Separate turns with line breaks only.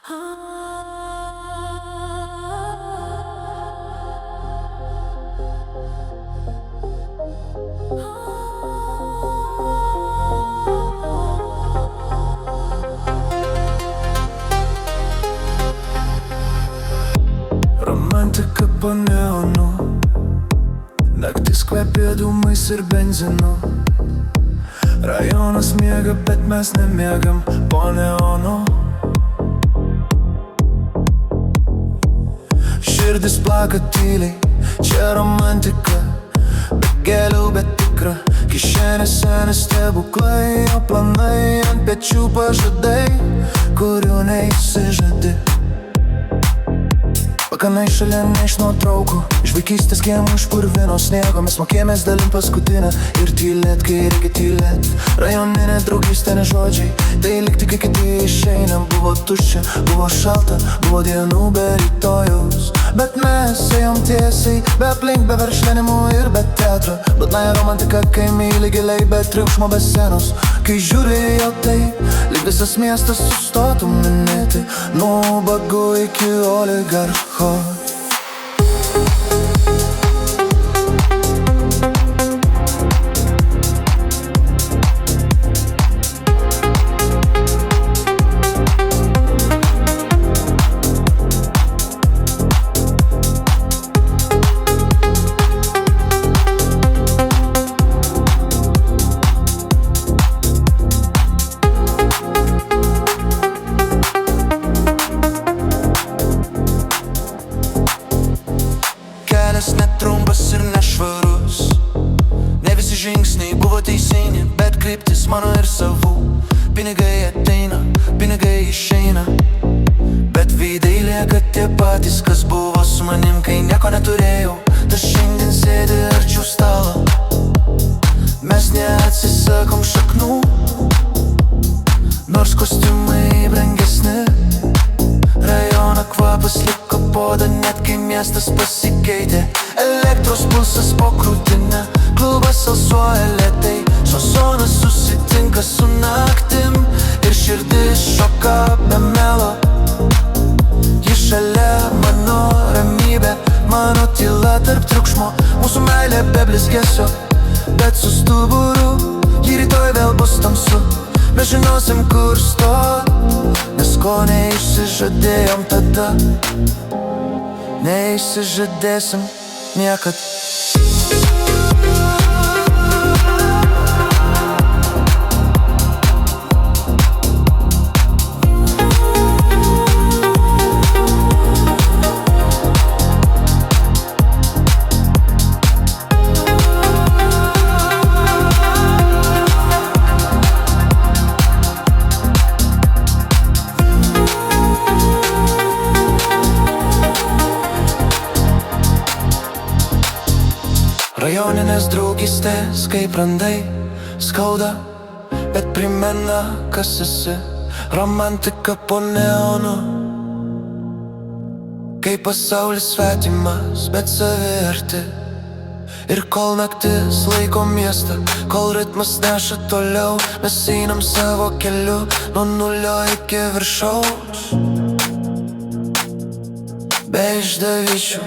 Romantika po neonu, naktis kvepia dūmais ir benzinu. Rajonas miega, bet mes nemiegam po neonu. Širdis plaka tyliai, čia romantika, be gėlių, bet tikra. Kišenėse nestebuklai, o planai ant pečių pažadai, kurių neišsižadi. Pakanai šalia ne iš nuotraukų, iš vaikystės kiemų, iš purvino sniego. Mes mokėjomės dalint paskutinę ir tylėt, kai reikia tylėt. Rajoninė draugystė, ne žodžiai, tai likti, kai kiti išeina. Buvo tuščia, buvo šalta, buvo dienų be rytojaus, bet mes ėjom tiesiai, be aplink, be veršlenimų ir be teatro. Liūdnąją romantiką, kai myli giliai, be triukšmo, be scenos. Kai žiūri jau taip, lyg visas miestas sustotų minėti, nuo ubagų iki oligarcho.
Netrumpas ir nešvarus, ne visi žingsniai buvo teisingi, bet kryptis mano ir savų. Pinigai ateina, pinigai išeina, bet veidai lieka tie patys, kas buvo su manim, kai nieko neturėjau. Tas šiandien sėdi arčiau stalo, mes neatsisakom šaknų, nors kostiumai brangesni. Rajono kvapas liko poda, net kai miestas pasikeitė. Elektros pulsas po krūtinę, klubas alsuoja lėtai, šosonas susitinka su naktim ir širdis šoka be melo. Ji šalia mano ramybė, mano tyla tarp triukšmo, mūsų meilė be blizgesio, bet su stuburu, ji rytoj vėl bus tamsu. Mes žinosim, kur stot, nes ko neišsižadėjom tada, neišsižadėsim niekad. Rajoninės draugystės, kaip randai, skauda, bet primena, kas esi. Romantika po neonu, kai pasaulis svetimas, bet savi arti. Ir kol naktis laiko miestą, kol ritmas neša toliau, mes einam savo keliu, nuo nulio iki viršaus. Be išdavyčių,